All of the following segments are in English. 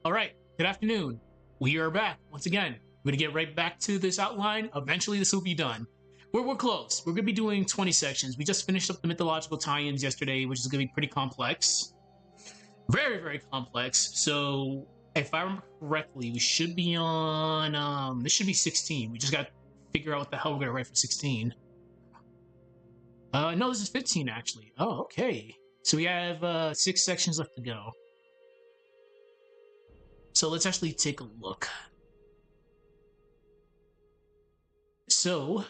All right, good afternoon. We are back once again. We're gonna get right back to this outline. Eventually, this will be done. We're close. We're gonna be doing 20 sections. We just finished up the mythological tie-ins yesterday, which is gonna be pretty complex. Very, very complex. So, if I remember correctly, we should be on this should be 16. We just gotta figure out what the hell we're gonna write for 16. No, this is 15 actually. Oh, okay. So we have 6 sections left to go. So let's actually take a look. So,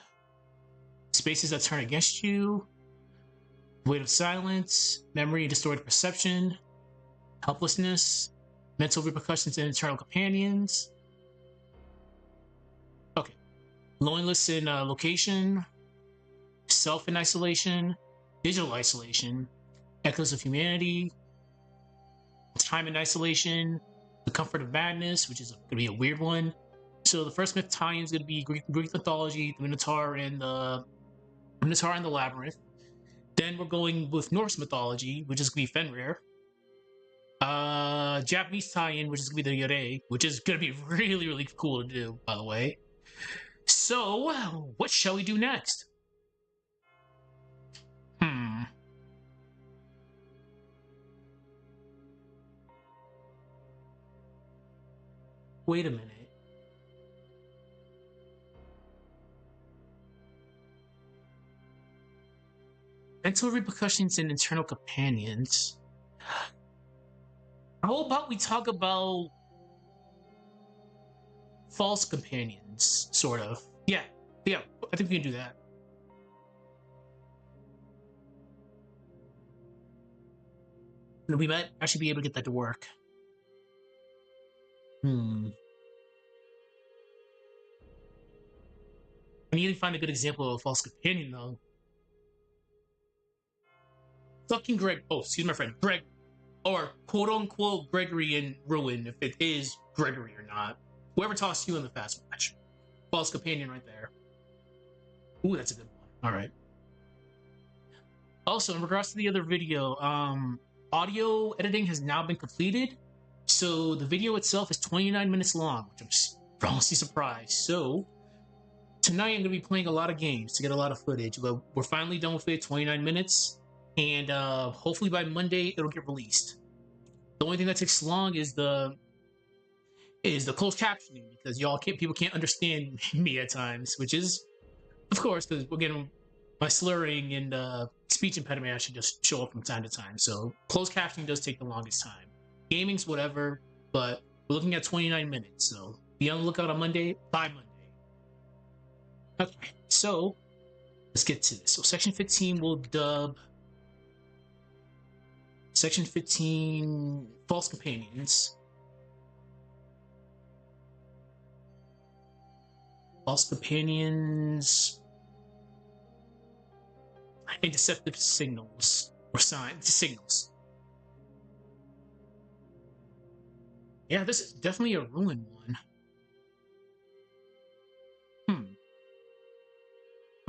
spaces that turn against you, weight of silence, memory and distorted perception, helplessness, mental repercussions and internal companions. Okay. Loneliness in location, self in isolation, digital isolation, echoes of humanity, time in isolation, the comfort of madness, which is going to be a weird one. So the first myth tie-in is going to be Greek mythology, the Minotaur and the Labyrinth. Then we're going with Norse mythology, which is going to be Fenrir. Japanese tie-in, which is going to be the Yurei, which is going to be really, really cool to do, by the way. So, what shall we do next? Wait a minute. Mental repercussions and internal companions. How about we talk about false companions, sort of? Yeah, I think we can do that. And we might actually be able to get that to work. I need to find a good example of a false companion, though. Fucking Greg. Oh, excuse my friend. Greg. Or quote unquote Gregory in Ruin, if it is Gregory or not. Whoever tossed you in the fast match. False companion right there. Ooh, that's a good one. Alright. Also, in regards to the other video, audio editing has now been completed. So the video itself is 29 minutes long, which I'm honestly surprised. So tonight I'm going to be playing a lot of games to get a lot of footage. But we're finally done with it, 29 minutes. And hopefully by Monday it'll get released. The only thing that takes long is the closed captioning, because people can't understand me at times, which is, of course, because again, my slurring and speech impediment actually just show up from time to time. So closed captioning does take the longest time. Gaming's whatever, but we're looking at 29 minutes. So be on the lookout on Monday, by Monday. Okay, so let's get to this. So section 15 will dub Section 15, False Companions. False Companions and Deceptive Signals. Or signals. Yeah, this is definitely a Ruin one.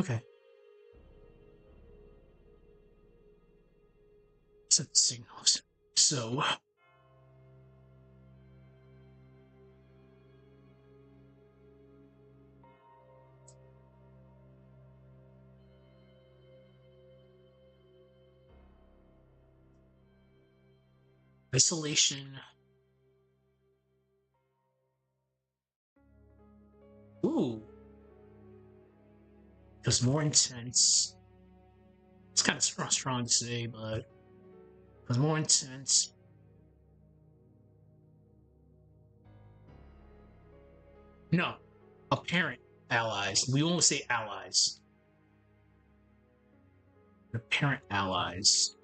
Okay. Signals. So isolation. Ooh. It was more intense. It's kind of strong to say, but it was more intense. No, apparent allies. We won't say allies. Apparent allies.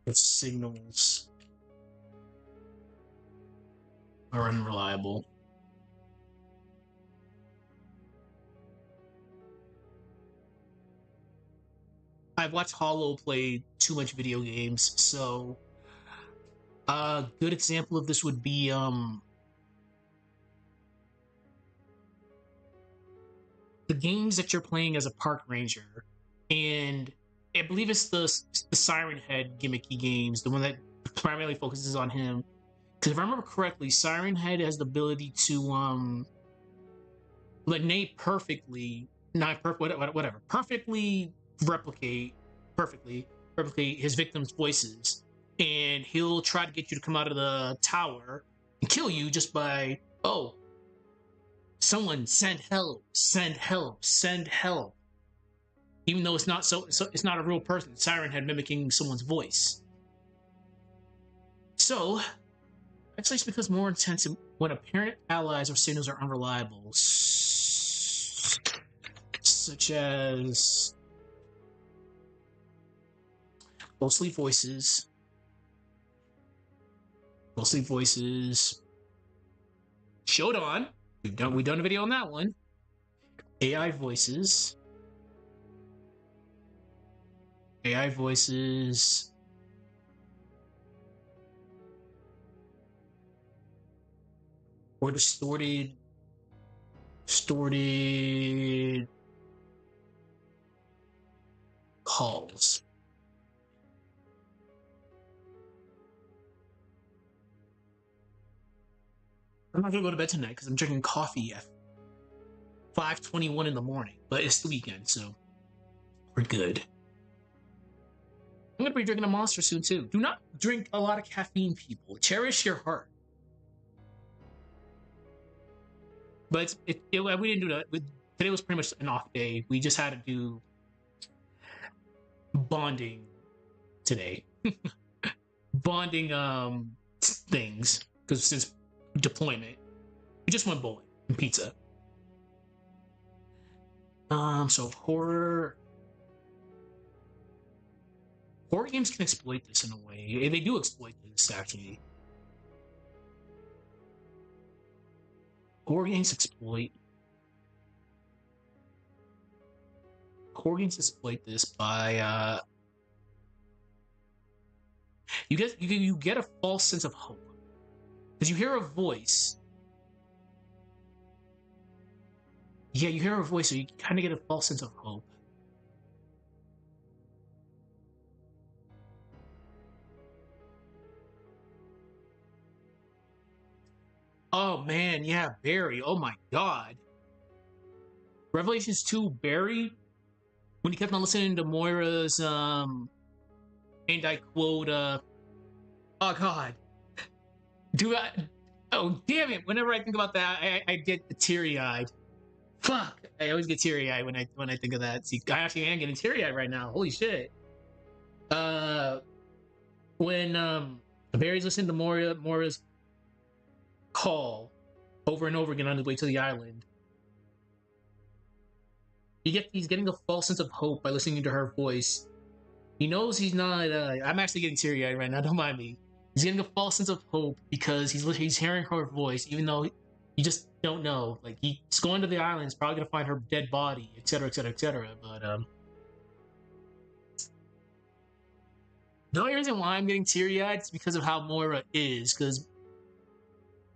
The signals are unreliable. I've watched Hollow play too much video games, so a good example of this would be the games that you're playing as a park ranger, and I believe it's the Siren Head gimmicky games, the one that primarily focuses on him. Because if I remember correctly, Siren Head has the ability to Nate perfectly, not whatever, perfectly replicate, perfectly replicate his victims' voices, and he'll try to get you to come out of the tower and kill you just by, oh, someone send help, send help, send help. Even though it's not it's not a real person. Siren Head mimicking someone's voice. So, actually, it's because more intense when apparent allies or signals are unreliable, such as ghostly voices, Shodan. We've done a video on that one. AI voices, or distorted calls. I'm not gonna go to bed tonight because I'm drinking coffee at 5:21 in the morning, but it's the weekend, so we're good. I'm gonna be drinking a Monster soon too. Do not drink a lot of caffeine, people. Cherish your heart. But we didn't do that. Today was pretty much an off day. We just had to do bonding today. Bonding things, because since deployment, we just went bowling and pizza. So horror games can exploit this in a way. They do exploit this, actually. Horror games exploit this by you get a false sense of hope because you hear a voice. Yeah, you hear a voice, so you kind of get a false sense of hope. Oh man, yeah, Barry. Oh my god. Revelations 2, Barry, when he kept on listening to Moira's and I quote, oh god. Oh damn it, whenever I think about that, I get teary-eyed. Fuck. I always get teary-eyed when I think of that. See, I actually am getting teary-eyed right now. Holy shit. When Barry's listening to Moira's call over and over again on his way to the island, he's getting a false sense of hope by listening to her voice. He knows he's not. I'm actually getting teary-eyed right now. Don't mind me. He's getting a false sense of hope because he's hearing her voice, even though you just don't know. Like, he's going to the island, he's probably gonna find her dead body, etc., etc., etc. But the only reason why I'm getting teary-eyed is because of how Moira is. Because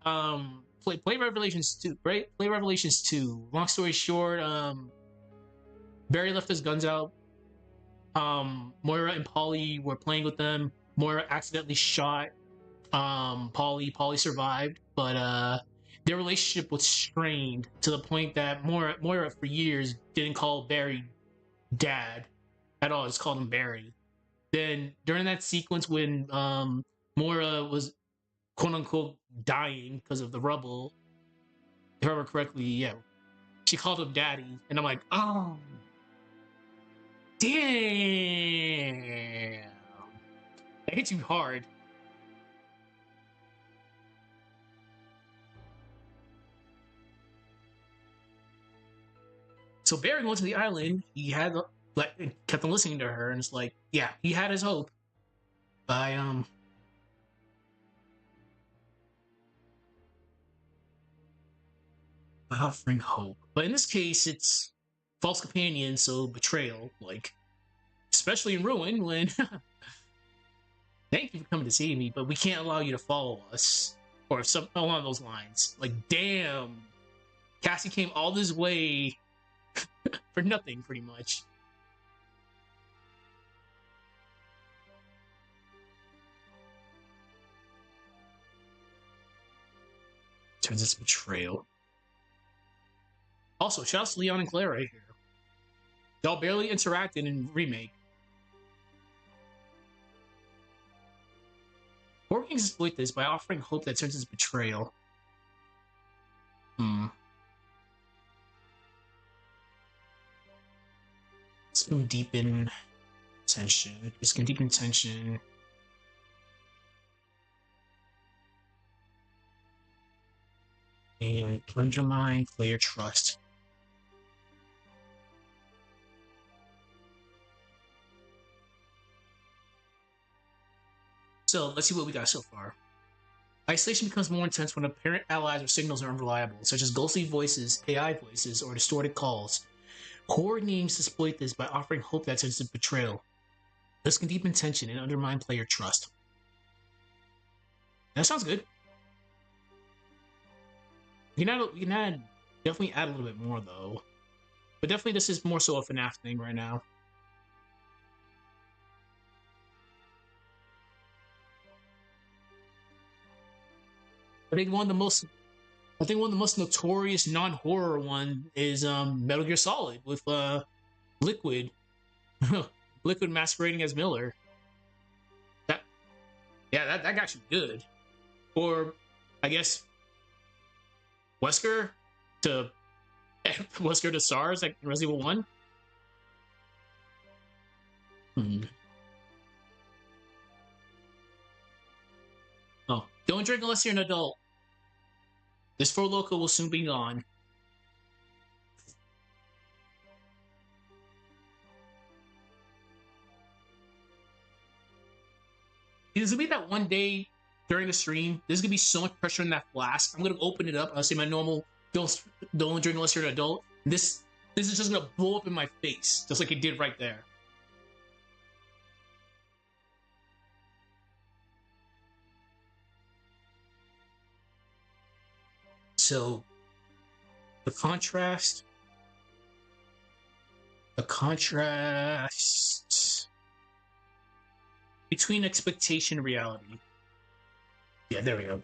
play Revelations 2, right? Play Revelations 2. Long story short, Barry left his guns out. Moira and Polly were playing with them. Moira accidentally shot Polly. Polly survived, but their relationship was strained to the point that Moira for years didn't call Barry dad at all. Just called him Barry. Then during that sequence when Moira was quote unquote dying because of the rubble, if I remember correctly, yeah, she called him daddy, and I'm like, oh, damn, that hit you hard. So Barry went to the island. He had kept on listening to her, and it's like, yeah, he had his hope by offering hope. But in this case, it's false companion, so betrayal. Like, especially in Ruin, when thank you for coming to see me, but we can't allow you to follow us, or some along those lines. Like, damn, Cassie came all this way for nothing, pretty much. Turns into betrayal. Also, shouts to Leon and Claire right here. Y'all barely interacted in remake. Or we can exploit this by offering hope that turns into betrayal. It's gonna deepen tension. It's gonna deepen tension. And undermine player trust. So let's see what we got so far. Isolation becomes more intense when apparent allies or signals are unreliable, such as ghostly voices, AI voices, or distorted calls. Core aims to exploit this by offering hope that turns to betrayal. This can deepen tension and undermine player trust. That sounds good. We can definitely add a little bit more though. But definitely this is more so a FNAF thing right now. I think one of the most notorious non-horror one is Metal Gear Solid with Liquid. Liquid masquerading as Miller. That got you good. Or I guess Wesker to Wesker to SARS like Resident Evil 1. Oh, don't drink unless you're an adult. This Four Loko will soon be gone. There's gonna be that one day during the stream. There's gonna be so much pressure in that flask. I'm gonna open it up. I'll say my normal don't drink unless you're an adult. This is just gonna blow up in my face, just like it did right there. So the contrast between expectation and reality. Yeah, there we go.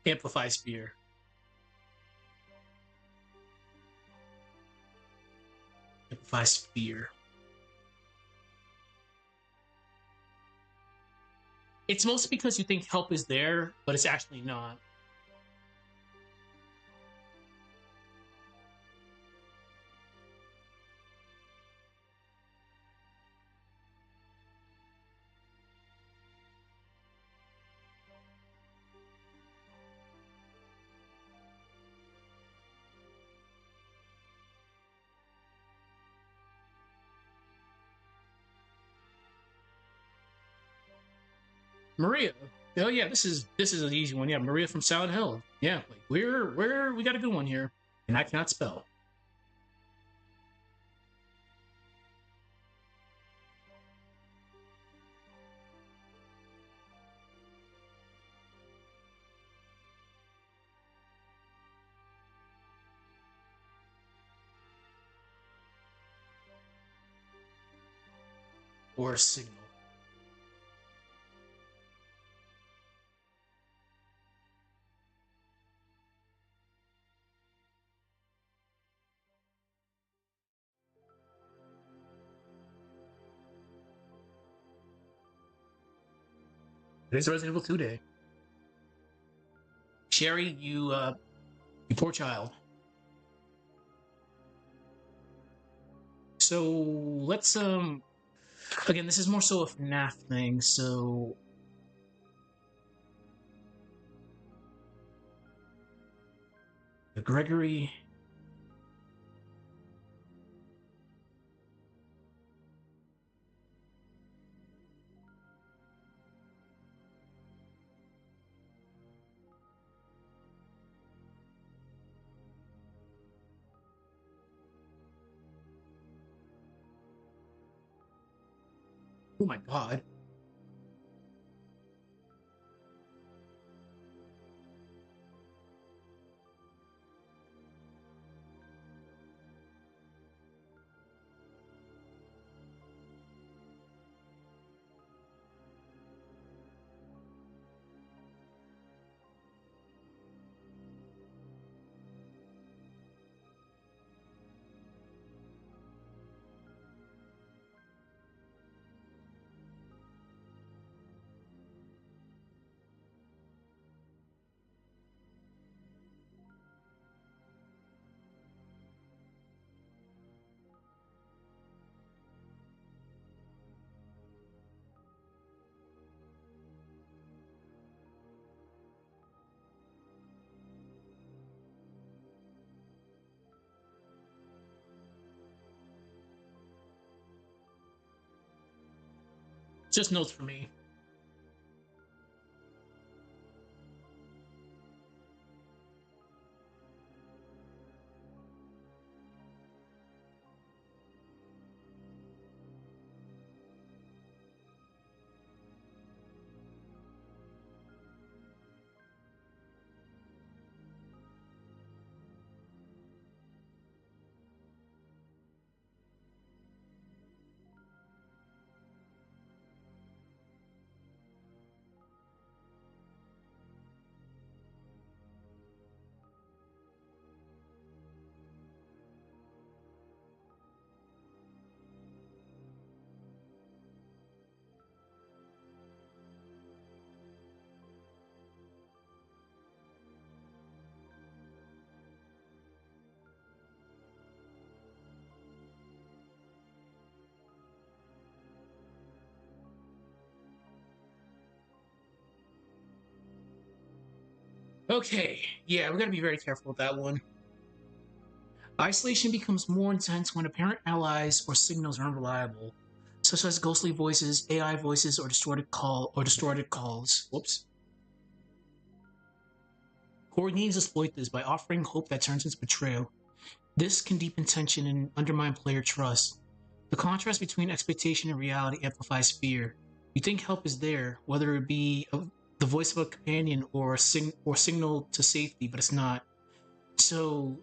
Amplifies fear. Amplifies fear. It's mostly because you think help is there, but it's actually not. Maria. Oh yeah, this is an easy one. Yeah, Maria from Silent Hill. Yeah, like we got a good one here, and I cannot spell. Or a signal. It is Resident Evil 2 day. Sherry, you poor child. So let's again, this is more so a FNAF thing, so Gregory. Oh my god. Just notes for me. Okay, yeah, we gotta be very careful with that one. Isolation becomes more intense when apparent allies or signals are unreliable, such as ghostly voices, AI voices, or distorted calls. Whoops. Core games exploit this by offering hope that turns into betrayal. This can deepen tension and undermine player trust. The contrast between expectation and reality amplifies fear. You think help is there, whether it be the voice of a companion or signal to safety, but it's not. So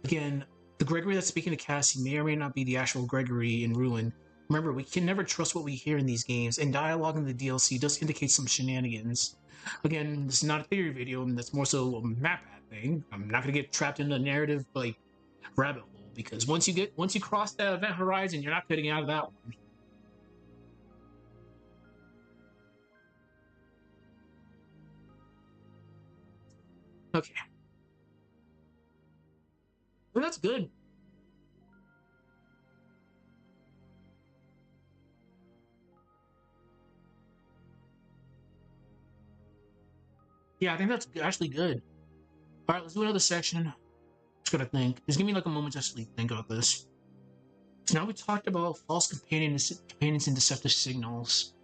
again, the Gregory that's speaking to Cassie may or may not be the actual Gregory in Ruin. Remember, we can never trust what we hear in these games, and dialogue in the DLC does indicate some shenanigans. Again, this is not a theory video, and that's more so a map thing. I'm not gonna get trapped in the narrative like rabbit hole because once you cross that event horizon, you're not getting out of that one. Okay, well, that's good. Yeah, I think that's actually good. All right, let's do another section. Just gotta think. Just give me like a moment to actually think about this. So now we talked about false companions and deceptive signals.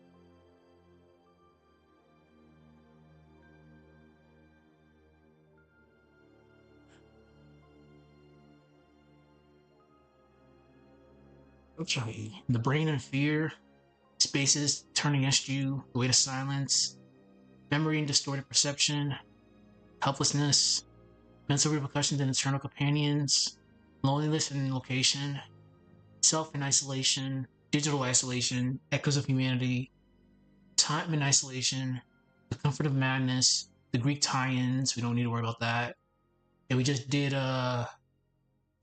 Okay, the brain and fear, spaces turning against you, the way to silence, memory and distorted perception, helplessness, mental repercussions and internal companions, loneliness and location, self and isolation, digital isolation, echoes of humanity, time and isolation, the comfort of madness, the Greek tie-ins. We don't need to worry about that. And we just did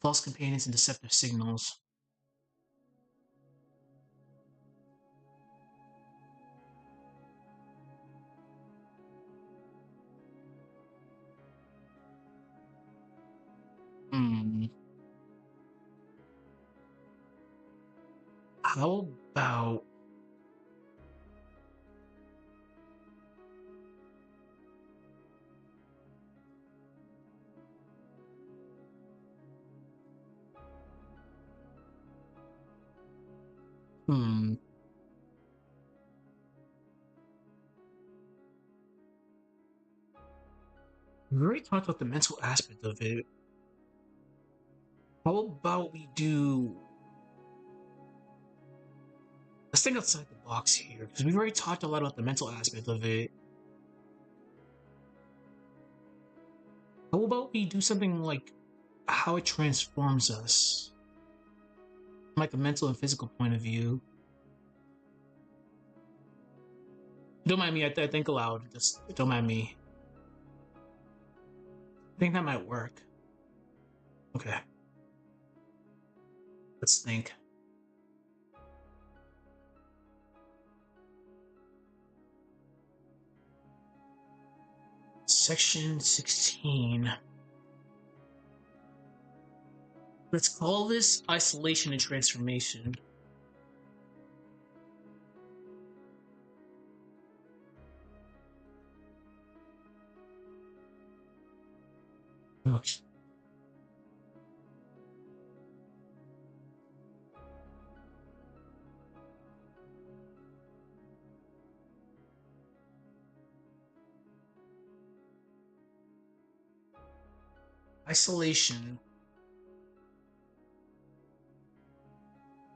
false companions and deceptive signals. Hmm. How about hmm? We already talked about the mental aspect of it. How about we do? Let's think outside the box here because we've already talked a lot about the mental aspect of it. How about we do something like how it transforms us, from like a mental and physical point of view? Don't mind me. I think aloud. Just don't mind me. I think that might work. Okay, let's think. Section 16. Let's call this isolation and transformation. Okay. Isolation.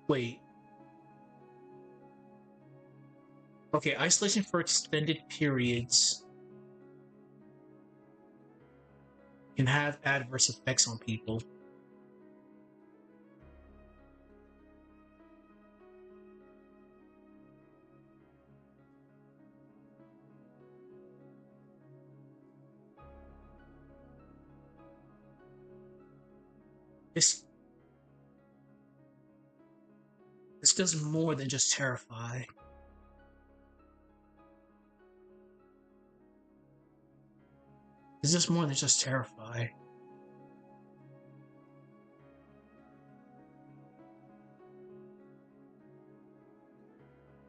Wait. Okay, isolation for extended periods can have adverse effects on people. This this does more than just terrify. This does more than just terrify.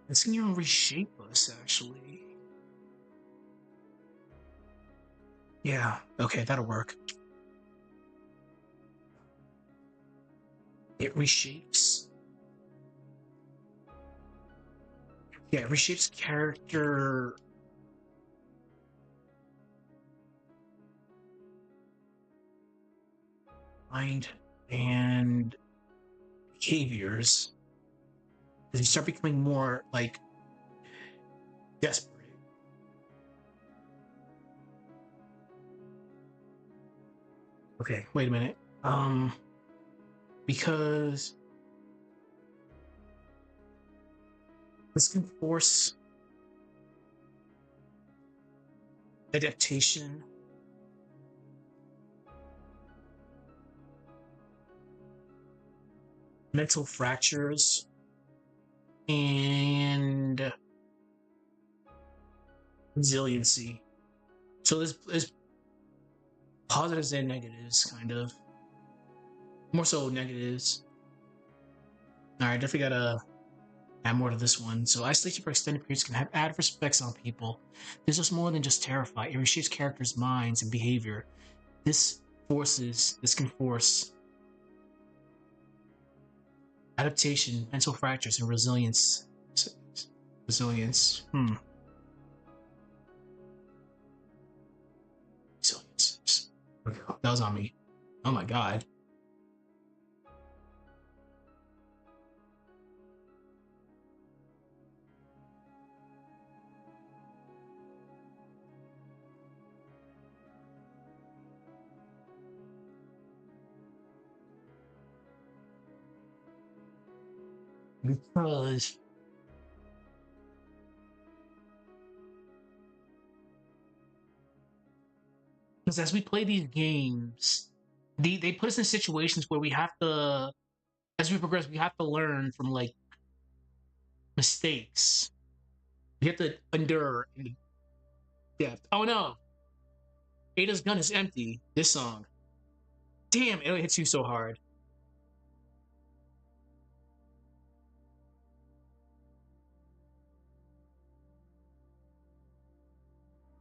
This can even reshape us, actually. Yeah, okay, that'll work. It reshapes. Yeah, it reshapes character. Mind and behaviors. As you start becoming more like desperate. Okay, wait a minute. Because this can force adaptation, mental fractures, and resiliency. So there's positives and negatives, kind of. More so negatives. Alright, definitely gotta add more to this one. So isolation for extended periods can have adverse effects on people. This is more than just terrify. It reshapes characters' minds and behavior. This can force adaptation, mental fractures, and resilience. Resilience. Resilience. That was on me. Oh my god. Because as we play these games, they put us in situations where we have to, as we progress, we have to learn from like mistakes. We have to endure depth. Oh no, Ada's gun is empty. This song, damn, it hits you so hard.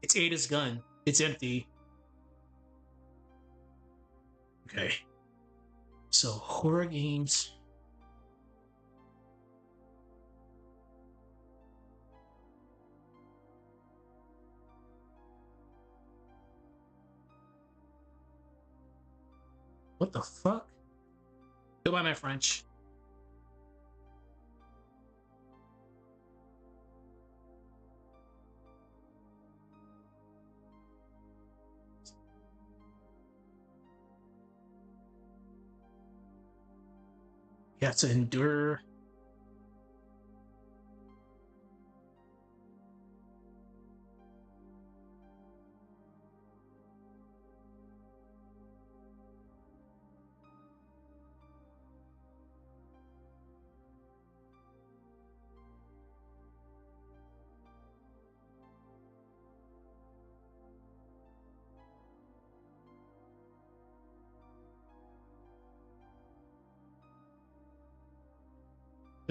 It's Ada's gun. It's empty. Okay. So horror games. What the fuck? Goodbye, my French. You have to endure.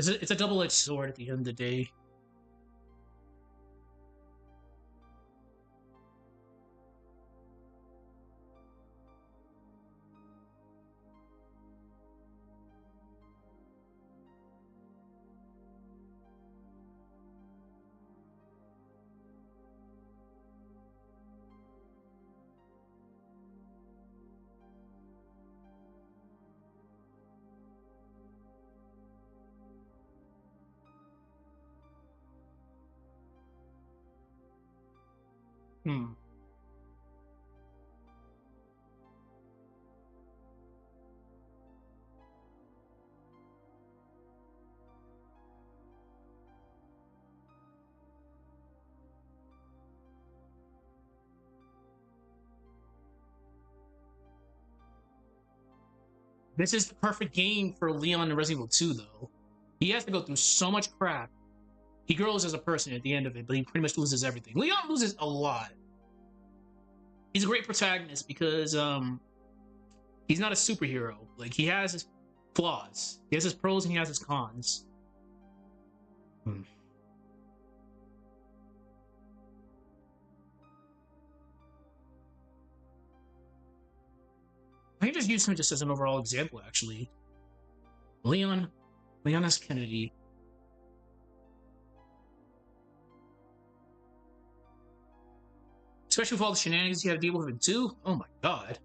It's a double-edged sword at the end of the day. Hmm. This is the perfect game for Leon in Resident Evil 2, though. He has to go through so much crap. He grows as a person at the end of it, but he pretty much loses everything. Leon loses a lot. He's a great protagonist because he's not a superhero. Like, he has his flaws. He has his pros and he has his cons. Hmm. I can just use him just as an overall example, actually. Leon, Leon S. Kennedy. Especially with all the shenanigans he had to deal with him too. Oh my god.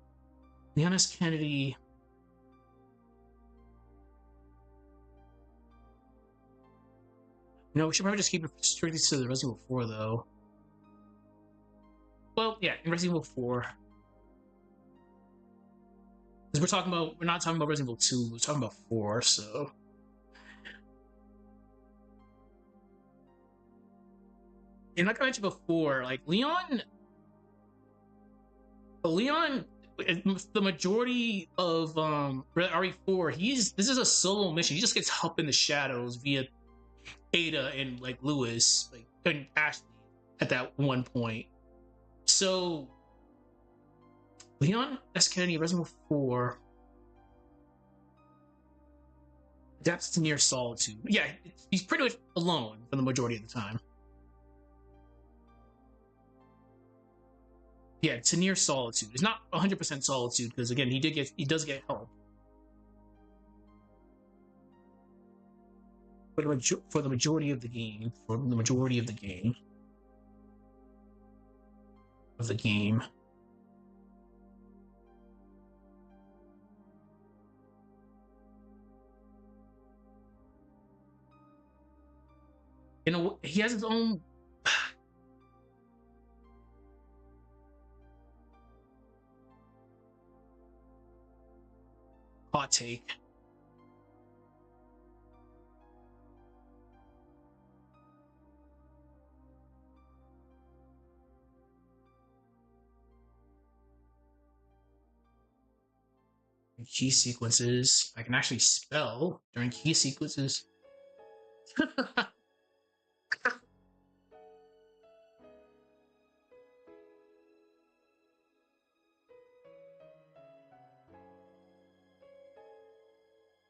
Leon S. Kennedy. No, we should probably just keep it strictly to the Resident Evil 4, though. Well, yeah, in Resident Evil 4. Because we're not talking about Resident Evil 2, we're talking about 4, so. And like I mentioned before, like, Leon, the majority of RE4, this is a solo mission. He just gets help in the shadows via Ada and, like, Lewis, like, and Ashley at that one point. So, Leon S. Kennedy, Resident Evil 4, adapts to near solitude. Yeah, he's pretty much alone for the majority of the time. Yeah, to near solitude. It's not 100% solitude because again, he does get help. For the majority of the game, of the game, he has his own. Hot take. Key sequences. I can actually spell during key sequences.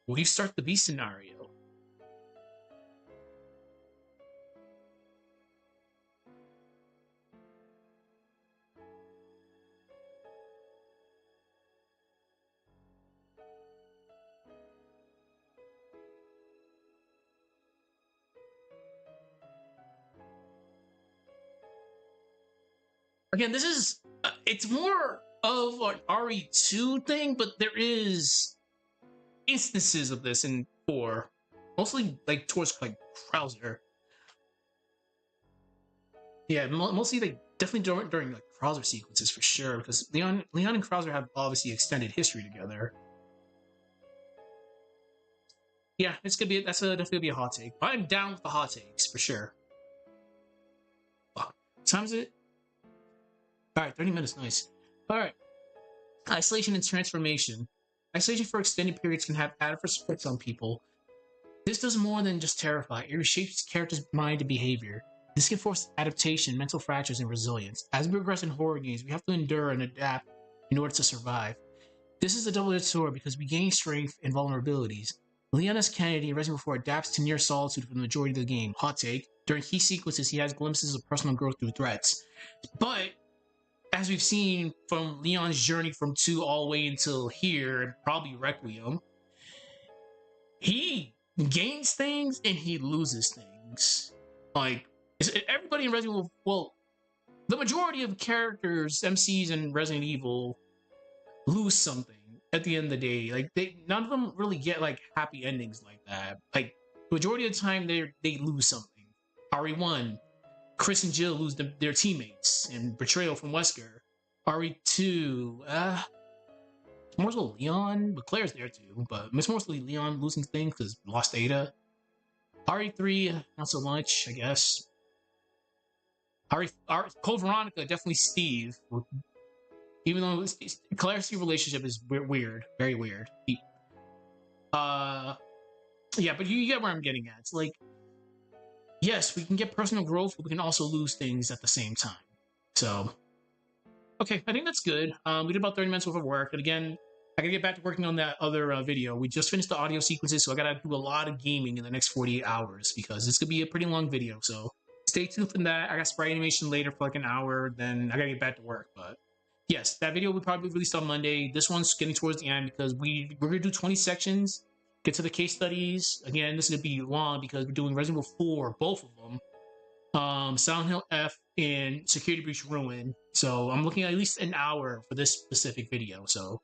We start the B scenario. Again, this is it's more of an RE2 thing, but there is instances of this in 4, mostly like towards like Krauser. Yeah, mostly like definitely during like Krauser sequences for sure, because Leon and Krauser have obviously extended history together. Yeah, that's definitely be a hot take. But I'm down with the hot takes for sure. Wow. What time is it? All right, 30 minutes, nice. All right, isolation and transformation. Isolation for extended periods can have adverse effects on people. This does more than just terrify. It reshapes characters' mind and behavior. This can force adaptation, mental fractures, and resilience. As we progress in horror games, we have to endure and adapt in order to survive. This is a double-edged sword because we gain strength and vulnerabilities. Leon S. Kennedy in Resident Evil 4 adapts to near solitude for the majority of the game. Hot take. During key sequences, he has glimpses of personal growth through threats. But, as we've seen from Leon's journey from 2 all the way until here, and probably Requiem, he gains things and he loses things. Like, everybody in Resident Evil, well, the majority of characters, MCs in Resident Evil, lose something at the end of the day. Like, none of them really get like happy endings like that. Like, majority of the time they lose something. RE1, Chris and Jill lose their teammates and betrayal from Wesker. RE2, it's more so Leon, but Claire's there too. But it's mostly Leon losing things because lost Ada. RE3, not so much, I guess. Code Veronica, definitely Steve. Even though Claire's relationship is weird, very weird. Yeah, but you get where I'm getting at. It's like, yes, we can get personal growth, but we can also lose things at the same time. So, okay, I think that's good. We did about 30 minutes worth of work, and again, I gotta get back to working on that other video. We just finished the audio sequences, so I gotta do a lot of gaming in the next 48 hours because this could be a pretty long video. So stay tuned for that. I got sprite animation later for like an hour, then I gotta get back to work. But yes, that video will probably be released on Monday. This one's getting towards the end because we're gonna do 20 sections, get to the case studies. Again, this is gonna be long because we're doing Resident Evil 4, both of them. Silent Hill F and Security Breach Ruin. So I'm looking at least an hour for this specific video. So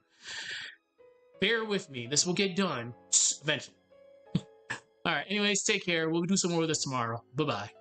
bear with me. This will get done eventually. All right. Anyways, take care. We'll do some more of this tomorrow. Bye-bye.